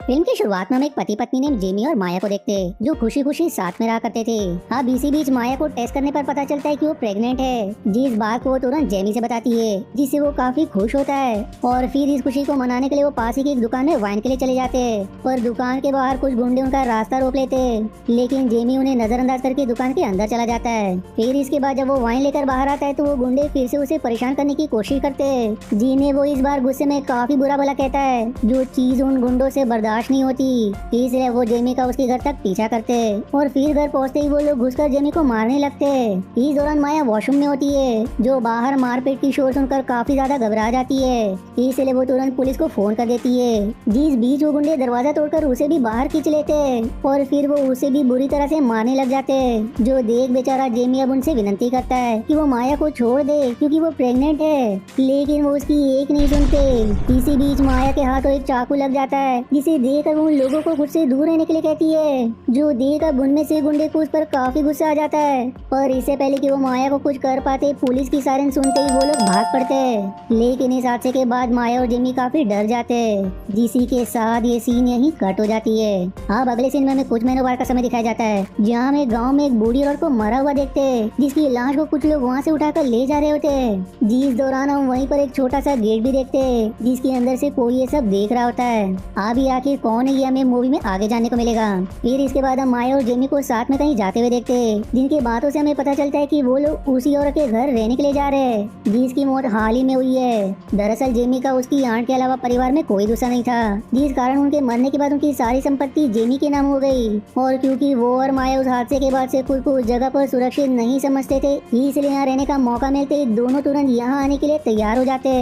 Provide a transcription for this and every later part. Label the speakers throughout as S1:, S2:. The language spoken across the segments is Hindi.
S1: फिल्म की शुरुआत में हम एक पति पत्नी ने जेमी और माया को देखते हैं, जो खुशी खुशी साथ में रहा करते थे। अब इसी बीच माया को टेस्ट करने पर पता चलता है कि वो प्रेग्नेंट है, जिस बात को वो तुरंत जेमी से बताती है, जिससे वो काफी खुश होता है। और फिर इस खुशी को मनाने के लिए वो पास ही की एक दुकान में वाइन के लिए चले जाते हैं। पर दुकान के बाहर कुछ गुंडे उनका रास्ता रोक लेते हैं, लेकिन जेमी उन्हें नजरअंदाज करके दुकान के अंदर चला जाता है। फिर इसके बाद जब वो वाइन लेकर बाहर आता है तो वो गुंडे फिर से उसे परेशान करने की कोशिश करते हैं, जिन्हें वो इस बार गुस्से में काफी बुरा भला कहता है, जो चीज उन गुंडों से बर्दाश्त नहीं होती। इसलिए वो जेमी का उसके घर तक पीछा करते और फिर घर पहुंचते ही वो लोग घुसकर जेमी को मारने लगते। इस दौरान माया वॉशरूम में होती है, जो बाहर मारपीट की शोर सुनकर काफी ज्यादा घबरा जाती है। इसलिए वो तुरंत पुलिस को फोन कर देती है, जिस बीच वो गुंडे दरवाजा तोड़कर उसे भी बाहर खींच लेते और फिर वो उसे भी बुरी तरह से मारने लग जाते, जो देख बेचारा जेमी अब उनसे विनती करता है कि वो माया को छोड़ दे क्योंकि वो प्रेग्नेंट है, लेकिन वो उसकी एक नहीं सुनते। इसी बीच माया के हाथों एक चाकू लग जाता है, जिसे देखकर वो उन लोगों को खुद से दूर रहने के लिए कहती है, जो देखकर उनमें से गुंडे को उस पर काफी गुस्सा आ जाता है। पर इससे पहले कि वो माया को कुछ कर पाते, पुलिस की सायरन सुनते ही वो लोग भाग पड़ते हैं। लेकिन इस हादसे के बाद माया और जेमी काफी डर जाते हैं, जिसी के साथ ये सीन यहीं कट हो जाती है। अब अगले सीन में हमें कुछ महीनों बाद का समय दिखाया जाता है, जहाँ हमें गाँव में एक बूढ़ी औरत को मरा हुआ देखते हैं, जिसकी लाश को कुछ लोग वहाँ से उठाकर ले जा रहे होते हैं। जिस दौरान हम वहीं पर एक छोटा सा गेट भी देखते हैं, जिसके अंदर से कोई ये सब देख रहा होता है। अभी आखिर कौन है ये हमें मूवी में आगे जाने को मिलेगा। फिर इसके बाद हम माया और जेमी को साथ में कहीं जाते हुए देखते हैं, जिनकी बातों से हमें पता चलता है कि वो लोग उसी औरत के घर रहने के लिए जा रहे हैं, जिसकी मौत हाल ही में हुई है। दरअसल जेमी का उसकी आंट के अलावा परिवार में कोई दूसरा नहीं था, जिस कारण उनके मरने के बाद उनकी सारी संपत्ति जेमी के नाम हो गई। और क्योंकि वो और माया उस हादसे के बाद से खुद को उस जगह पर सुरक्षित नहीं समझते थे, इसलिए यहाँ रहने का मौका मिलते ही दोनों तुरंत यहाँ आने के लिए तैयार हो जाते।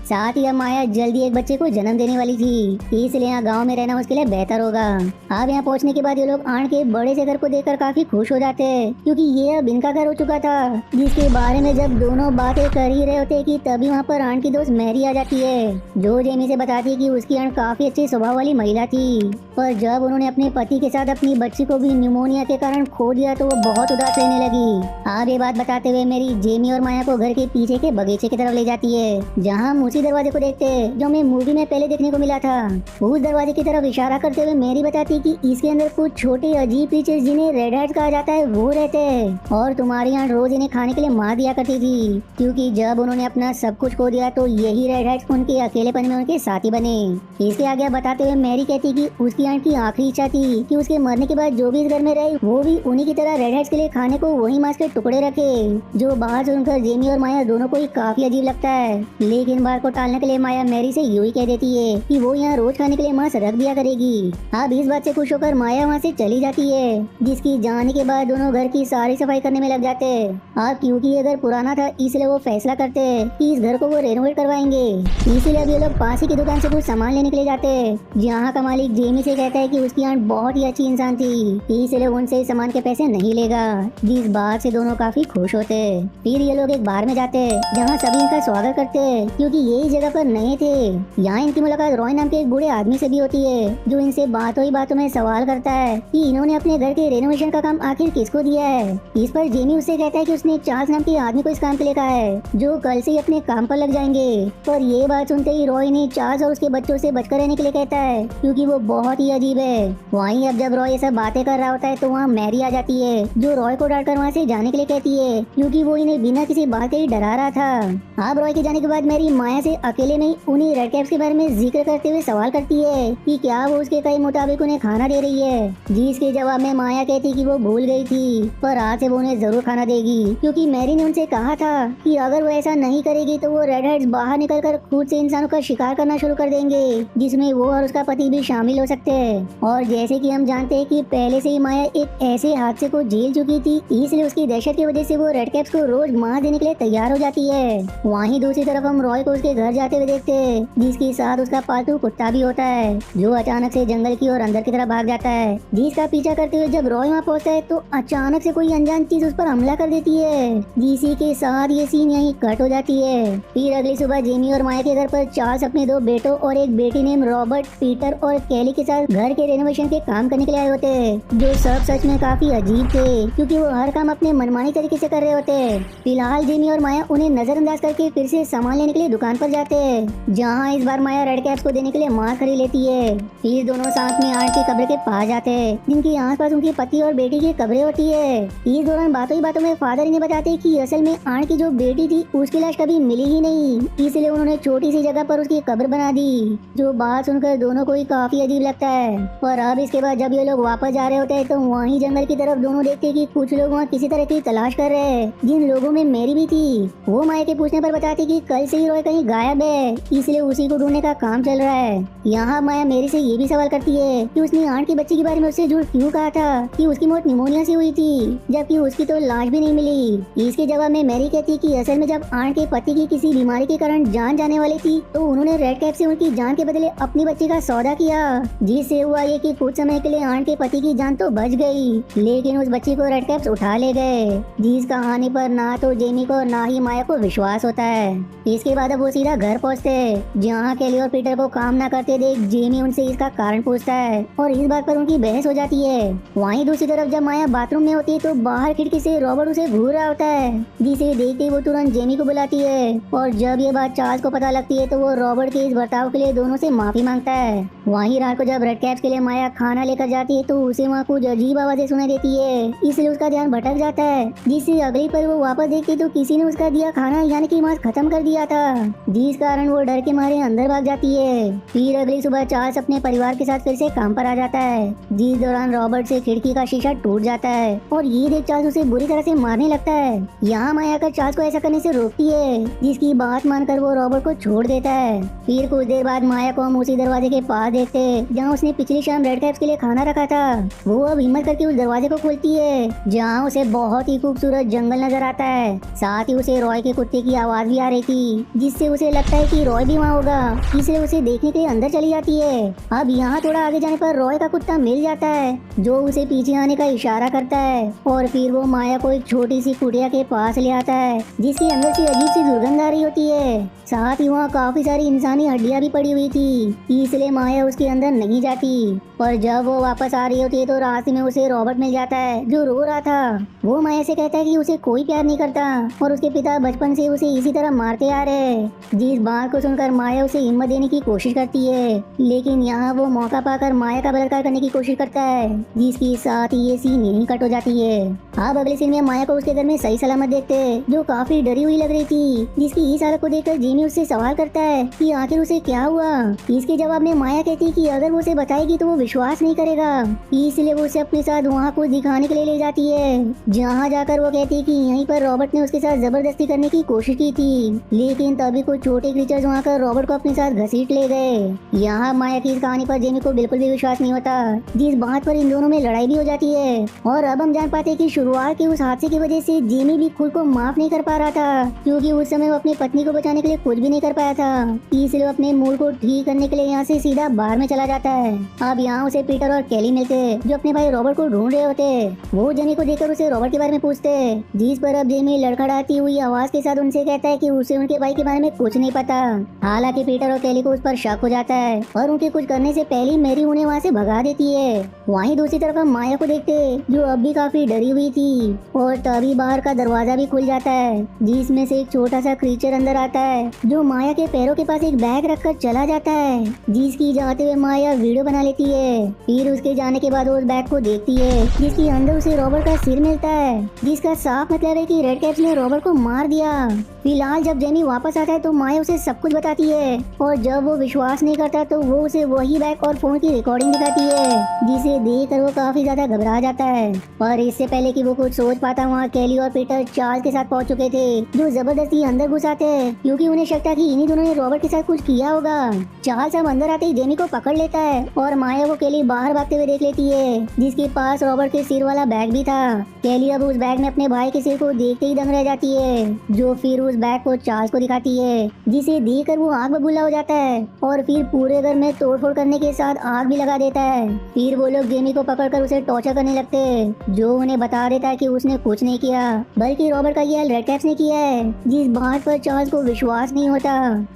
S1: साथ ही माया जल्दी एक बच्चे को जन्म देने वाली थी, इसलिए यहाँ गाँव में रहना उसके लिए बेहतर होगा। अब यहाँ पहुँचने के बाद ये लोग आंट के बड़े से घर को देखकर काफी खुश हो जाते हैं, क्योंकि ये अब इनका घर हो चुका था, जिसके बारे में जब दोनों बातें कर ही रहे होते कि तभी वहाँ पर आंट की दोस्त मैरी आ जाती है, जो जेमी से बताती है कि उसकी आंट काफी अच्छे स्वभाव वाली महिला थी, पर जब उन्होंने अपने पति के साथ अपनी बच्ची को भी निमोनिया के कारण खो दिया तो वो बहुत उदास रहने लगी। अब ये बात बताते हुए मेरी जेमी और माया को घर के पीछे के बगीचे की तरफ ले जाती है, जहाँ हम उसी दरवाजे को देखते हैं जो हमें मूवी में पहले देखने को मिला था। उस दरवाजे की तरफ इशारा करते हुए मेरी बताती कि इसके अंदर कुछ छोटे अजीब क्रीचर्स जिन्हें रेड हेड्स कहा जाता है वो रहते हैं, और तुम्हारी आंट रोज इन्हें खाने के लिए मार दिया करती थी, क्योंकि जब उन्होंने अपना सब कुछ खो दिया तो यही रेड हेड्स उनके अकेलेपन में उनके साथी बने। इसके आगे बताते हुए मैरी कहती कि उसकी आंट की आखिरी इच्छा थी कि उसके मरने के बाद जो भी इस घर में रहे वो भी उन्हीं की तरह रेड हेड्स के लिए खाने को वही मांस के टुकड़े रखे, जो बाहर सुनकर जेमी और माया दोनों को ही काफी अजीब लगता है। लेकिन बात को टालने के लिए माया मैरी से यूं ही कह देती है कि वो यहाँ रोज खाने के लिए मांस रख दिया करेगी। अब इस बात से खुश होकर माया वहाँ से चली जाती है, जिसकी जाने के बाद दोनों घर की सारी सफाई करने में लग जाते हैं। अब क्योंकि ये घर पुराना था इसलिए वो फैसला करते हैं कि इस घर को वो रेनोवेट करवाएंगे, इसीलिए अब ये लोग पास ही की दुकान से कुछ सामान लेने के लिए जाते हैं, जहाँ का मालिक जेमी से कहता है कि उसकी आंट बहुत ही अच्छी इंसान थी, इसलिए उनसे इस सामान के पैसे नहीं लेगा, जिस बात से दोनों काफी खुश होते। फिर ये लोग एक बार में जाते हैं, जहाँ सभी इनका स्वागत करते हैं, क्योंकि ये इस जगह पर नए थे। यहाँ इनकी मुलाकात रॉय नाम के एक बूढ़े आदमी से भी होती है, जो इनसे बातों ही बातों में सवाल करता है कि इन्होंने अपने घर के रेनोवेशन का काम आखिर किसको दिया है। इस पर जेमी उससे कहता है कि उसने चार्ल्स नाम के आदमी को इस काम के लिए कहा है, जो कल से ही अपने काम पर लग जाएंगे। पर ये बात सुनते ही रॉय ने चार्ल्स और उसके बच्चों से बचकर रहने के लिए कहता है, क्योंकि वो बहुत ही अजीब है। वहीं अब जब रॉय ये सब बातें कर रहा होता है तो वहाँ मैरी आ जाती है, जो रॉय को डांटकर वहाँ से जाने के लिए कहती है, क्योंकि वो इन्हें बिना किसी बात के ही डरा रहा था। अब रॉय के जाने के बाद मैरी माया से अकेले नहीं उन्हीं रेड कैप्स के बारे में जिक्र करते हुए सवाल करती है कि क्या वो उसके कई मुताबिक उन्हें खाना दे रही है, जिसके जवाब में माया कहती कि वो भूल गई थी, पर आज से वो उन्हें जरूर खाना देगी, क्योंकि मैरी ने उनसे कहा था कि अगर वो ऐसा नहीं करेगी तो वो रेड हेड्स बाहर निकलकर खुद से इंसानों का शिकार करना शुरू कर देंगे, जिसमें वो और उसका पति भी शामिल हो सकते हैं। और जैसे कि हम जानते हैं कि पहले से ही माया एक ऐसे हादसे को झेल चुकी थी, इसलिए उसकी दहशत की वजह से वो रेड कैप्स को रोज मार देने के लिए तैयार हो जाती है। वहीं दूसरी तरफ हम रॉय को उसके घर जाते हुए देखते हैं, जिसके साथ उसका पालतू कुत्ता भी होता है, जो अचानक से जंगल की और अंदर की तरफ भाग जाता है, जिसका पीछा करते हुए जब रॉय वहाँ पहुँचता है तो अचानक से कोई अनजान चीज उस पर हमला कर देती है, जिसी के साथ ये सीन यहीं कट हो जाती है। फिर अगली सुबह जेमी और माया के घर पर चार्ल्स अपने दो बेटों और एक बेटी नेम रॉबर्ट, पीटर और कैली के साथ घर के रेनोवेशन के काम करने के लिए आए होते हैं, जो सब सच में काफी अजीब थे, क्योंकि वो हर काम अपने मनमानी तरीके से कर रहे होते हैं। फिलहाल जेमी और माया उन्हें नजरअंदाज करके फिर से सामान लेने के लिए दुकान पर जाते हैं, जहाँ इस बार माया रेड कैप्स को देने के लिए मांस खरीद लेती है, फिर दोनों साथ में आर्ट की कब्र के पास जाते हैं, जिनकी आसपास उनकी पति और बेटी की कब्रें होती है। इस दौरान बातों ही बातों में फादर इन्हें बताते कि असल में आर्ट की जो बेटी थी उसकी लाश कभी मिली ही नहीं, इसलिए उन्होंने छोटी सी जगह पर उसकी कब्र बना दी। जो बात सुनकर दोनों को ही काफी अजीब लगता है। और अब इसके बाद जब ये लोग वापस जा रहे होते हैं तो वहीं जंगल की तरफ दोनों देखते हैं कि कुछ लोग वहाँ किसी तरह की तलाश कर रहे हैं, जिन लोगों में मेरी भी थी। वो माया के पूछने पर बताती कि कल से ही रॉय कहीं गायब है, इसलिए उसी को ढूंढने का काम चल रहा है। यहाँ माया मेरी से ये भी सवाल करती है कि उसने आंट की बच्ची के बारे में उससे झूठ क्यों कहा था कि उसकी मौत निमोनिया से हुई थी, जबकि उसकी तो लाश भी नहीं मिली। इसके जवाब में मैरी कहती कि असल में जब आंट के पति की किसी बीमारी के कारण जान जाने वाली थी तो उन्होंने रेड कैप से उनकी जान के बदले अपनी बच्ची का सौदा किया, जिससे हुआ ये कि कुछ समय के लिए आंट के पति की जान तो बच गई, लेकिन उस बच्ची को रेड कैप्स उठा ले गए। जिस कहानी पर ना तो जेमी को ना ही माया को विश्वास होता है। इसके बाद अब वो सीधा घर पहुँचते, जहाँ केली और पीटर को काम ना करते देख जेमी उनसे इसका कारण पूछता है और इस बात पर उनकी बहस हो जाती है। वहीं दूसरी तरफ जब माया बाथरूम में होती है तो बाहर खिड़की से रॉबर्ट उसे घूर रहा होता है, जिसे देखते ही वो तुरंत जेमी को बुलाती है। और जब ये बात चार्ल्स को पता लगती है तो वो रॉबर्ट के इस बर्ताव के लिए दोनों से माफी मांगता है। वहीं रात को जब रेड कैप्स के लिए माया खाना लेकर जाती है तो उसे वहाँ कुछ अजीब आवाजें सुनाई देती है, इसलिए उसका ध्यान भटक जाता है, जिससे अगली पल वो वापस देखती तो किसी ने उसका दिया खाना यानी कि मांस खत्म कर दिया था, जिस कारण वो डर के मारे अंदर भाग जाती है। फिर अगली सुबह चार्ल्स अपने परिवार के साथ फिर से काम पर आ जाता है, जिस दौरान रॉबर्ट से खिड़की का शीशा टूट जाता है और ये देख चार्ल्स उसे बुरी तरह से मारने लगता है। यहाँ माया कर चार्ल्स को ऐसा करने से रोकती है, जिसकी बात मानकर वो रॉबर्ट को छोड़ देता है। फिर कुछ देर बाद माया को हम उसी दरवाजे के पास देखते हैं जहाँ उसने पिछली शाम रेड कैप्स के लिए खाना रखा था। वो अब हिम्मत करके उस दरवाजे को खोलती है, जहाँ उसे बहुत ही खूबसूरत जंगल नजर आता है। साथ ही उसे रॉय के कुत्ते की आवाज भी आ रही थी, जिससे उसे लगता है कि रॉय भी वहाँ होगा, इसलिए उसे देखने के लिए अंदर चली जाती है। अब यहाँ थोड़ा आगे जाने पर रॉय का कुत्ता मिल जाता है, जो उसे पीछे आने का इशारा करता है और फिर वो माया को एक छोटी सी कुटिया के पास ले आता है, जिसके अंदर से अजीब सी दुर्गंध आ रही होती है। साथ ही वहाँ काफी सारी इंसानी हड्डियां भी पड़ी हुई थी, इसलिए माया उसके अंदर नहीं जाती। और जब वो वापस आ रही होती है तो रास्ते में उसे रॉबर्ट मिल जाता है, जो रो रहा था। वो माया से कहता है कि उसे कोई प्यार नहीं करता और उसके पिता बचपन से उसे इसी तरह मारते आ रहे। जिस बात को सुनकर माया उसे हिम्मत देने की कोशिश करती है, लेकिन यहाँ वो मौका पाकर माया का बलात्कार करने की कोशिश करता है, जिसकी साथ ये सीन यहीं कट हो जाती है। अब अगले सीन में माया को उसके घर में सही सलामत देखते हैं, जो काफी डरी हुई लग रही थी, जिसकी इस हालत को देखकर जेमी उससे सवाल करता है कि आखिर उसे क्या हुआ। इसके जवाब में माया कहती है कि अगर वो उसे बताएगी तो वो विश्वास नहीं करेगा, इसलिए वो उसे अपने साथ वहाँ कुछ दिखाने के लिए ले जाती है, जहाँ जाकर वो कहती है कि यहीं पर रॉबर्ट ने उसके साथ जबरदस्ती करने की कोशिश की थी, लेकिन तभी कुछ छोटे क्रीचर्स वहाँ कर रॉबर्ट को अपने साथ घसीट ले गए। यहाँ माया की इस कहानी पर जेमी को बिल्कुल भी विश्वास नहीं होता, जिस बात पर इन दोनों में लड़ाई भी हो जाती है। और अब हम जान पाते हैं कि शुरुआत के उस हादसे की वजह से जेमी भी खुद को माफ नहीं कर पा रहा था, क्योंकि उस समय वो अपनी पत्नी को बचाने के लिए कुछ भी नहीं कर पाया था, इसलिए वो अपने मूड को ठीक करने के लिए यहाँ से सीधा बाहर में चला जाता है। अब यहाँ उसे पीटर और केली मिलते हैं, जो अपने भाई रॉबर्ट को ढूंढ रहे होते हैं। वो जेमी को देखकर उसे रॉबर्ट के बारे में पूछते हैं, जिस पर अब जेमी लड़खड़ाती हुई आवाज के साथ उनसे कहता है कि उसे उनके भाई के बारे में कुछ नहीं पता। हालांकि पीटर और केली को उस पर शक हो जाता है और उनके कुछ करने से पहले मैरी उन्हें वहाँ से भगा देती है। वहीं दूसरी तरफ हम माया को देखते हैं, जो अब भी काफी डरी हुई थी, और तभी बाहर का दरवाजा भी खुल जाता है, जिसमें से एक छोटा सा क्रीचर अंदर आता है, जो माया के पैरों के पास एक बैग रखकर चला जाता है, जिसकी जाते हुए माया वीडियो बना लेती है। फिर उसके जाने के बाद वो उस बैग को देखती है, जिसके अंदर उसे रॉबर्ट का सिर मिलता है, जिसका साफ मतलब है कि रेड कैप्स ने रॉबर्ट को मार दिया। फिलहाल जब जेमी वापस आता है तो माया उसे सब कुछ बताती है, और जब वो विश्वास नहीं करता तो वो उसे वही बैग और फोन की रिकॉर्डिंग दिखाती है, जिसे देखकर वो काफी ज्यादा घबरा जाता है। और इससे पहले कि वो कुछ सोच पाता वहाँ केली और पीटर चार्ल्स के साथ पहुंच चुके थे, जो जबरदस्ती अंदर घुस आते हैं, क्योंकि उन्हें शक था कि इन्हीं दोनों ने रॉबर्ट के साथ कुछ किया होगा। चार्ल्स अब अंदर आते ही जेमी को पकड़ लेता है और माया को केली बाहर भागते हुए देख लेती है, जिसके पास रॉबर्ट के सिर वाला बैग भी था। केली अब उस बैग में अपने भाई के सिर को देखते ही दंग रह जाती है, जो फिर उस बैग को चार्ल्स को दिखाती है, जिसे देखकर वो आग बबूला हो जाता है और फिर पूरे घर में तोड़फोड़ करने के साथ आग भी लगा देता है। फिर वो लोग जेमी को पकड़कर उसे टॉर्चर करने लगते हैं, जो उन्हें बता देता है कि उसने कुछ नहीं किया, बल्कि रॉबर्ट का ये हाल रेड कैप्स ने किया है, जिस बात पर चार्ल्स को विश्वास नहीं होता।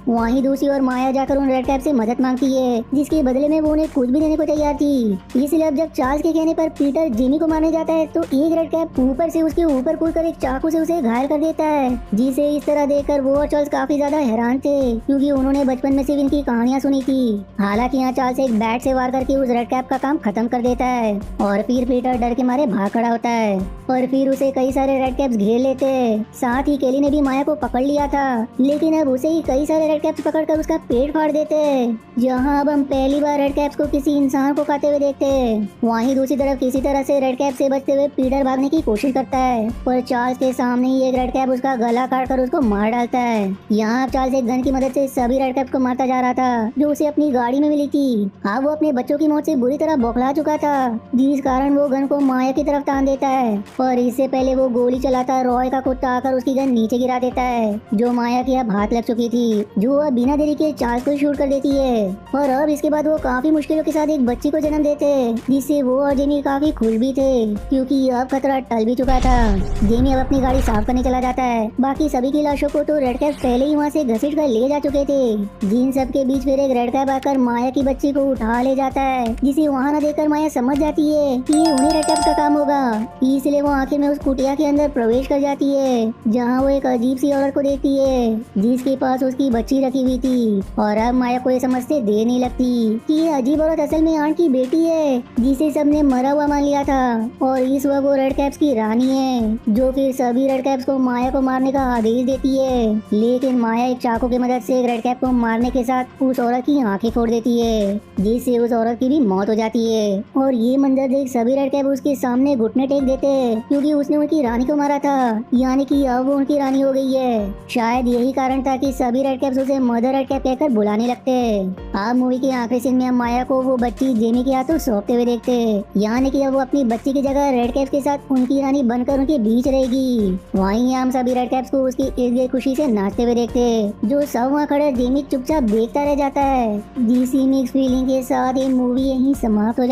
S1: वहीं दूसरी ओर माया जाकर उन रेड कैप से मदद मांगती है, जिसके बदले में वो उन्हें कुछ भी देने को तैयार थी। इसलिए अब जब चार्ल्स के कहने पर पीटर जेमी को मारने जाता है तो एक रेड कैप ऊपर से उसके ऊपर कूदकर एक चाकू से उसे घायल कर देता है, जिसे इस तरह देखकर वो और चार्ल्स काफी ज्यादा हैरान थे, क्योंकि उन्होंने बचपन में सिर्फ इनकी कहानियां सुनी थी। हालांकि यहाँ चार्ल्स एक बैट से वार करके उस रेड कैप का काम खत्म कर देता है और फिर पीटर डर के मारे भाग खड़ा होता है और फिर उसे कई सारे रेड कैप्स घेर लेते हैं। साथ ही केली ने भी माया को पकड़ लिया था, लेकिन अब उसे ही कई सारे रेड कैप्स पकड़कर उसका पेट फाड़ देते हैं। जहाँ अब हम पहली बार रेड कैप्स को किसी इंसान को खाते हुए देखते हैं, वहीं दूसरी तरफ किसी तरह से रेड कैप से बचते हुए पीटर भागने की कोशिश करता है, पर चार्ल्स के सामने ही एक रेड कैप उसका गला काट कर उसको मार डालता है। यहाँ चार्ल्स एक गन की मदद से सभी रेड कैप को मारता जा रहा था जो उसे अपनी गाड़ी में मिली थी। अब वो अपने बच्चों की मौत से बुरी तरह बौखला चुका था, जिस कारण वो गन को माया की तरफ तान देता है, और इससे पहले वो गोली चलाता रॉय का कुत्ता आकर उसकी गन नीचे गिरा देता है, जो माया की अब हाथ लग चुकी थी, जो अब बिना देरी के चार्ल्स को शूट कर देती है। और अब इसके बाद वो काफी मुश्किलों के साथ एक बच्ची को जन्म देते, जिससे वो और जेमी काफी खुश भी थे, क्योंकि अब खतरा टल भी चुका था। जेमी अब अपनी गाड़ी साफ करने चला जाता है। बाकी सभी की लाशों को तो रेड कैप पहले ही वहाँ से घसीट कर ले जा चुके थे। जिन सब के बीच फिर एक रेड कैप आकर माया की बच्ची को उठा ले जाता है, जिसे वहाँ न देखकर माया समझ जाती है कि ये उन्हीं रेड कैप का काम होगा, इसलिए वो आखिर में उस कुटिया के अंदर प्रवेश कर जाती है, जहाँ वो एक अजीब सी औरत को देखती है जिसके पास उसकी बच्ची रखी हुई थी। और अब माया को ये समझते देर नहीं लगती कि ये अजीब औरत असल में आंट की बेटी है, जिसे सबने मरा हुआ मान लिया था, और इस वक्त वो रेड कैप्स की रानी है, जो फिर सभी रेड कैप्स को माया को मारने का आदेश देती है। लेकिन माया एक चाकू की मदद से एक रेड कैप को मारने के साथ उस औरत की आंखें फोड़ देती है, जिससे उस औरत की भी मौत हो जाती है। और ये मंजर देख सभी रेड कैप उसके सामने घुटने टेक देते हैं, क्योंकि उसने उनकी रानी को मारा था, यानी कि अब वो उनकी रानी हो गई है। शायद यही कारण था कि सभी रेड कैप्स उसे मदर रेड कैप कहकर बुलाने लगते हैं। अब मूवी के आखिरी सीन में हम माया को वो बच्ची जेमी के हाथों सौंपते हुए देखते हैं, यानी कि अब वो अपनी बच्ची की जगह रेड कैप्स के साथ उनकी रानी बनकर उनके बीच रहेगी। वहीं हम सभी रेड कैप्स को उसकी इर्द गिर्द खुशी से नाचते हुए देखते हैं, जो सब वहाँ खड़ा जेमी चुपचाप देखता रह जाता है। जिसी मिक्स फीलिंग के साथ ये मूवी यहीं समाप्त हो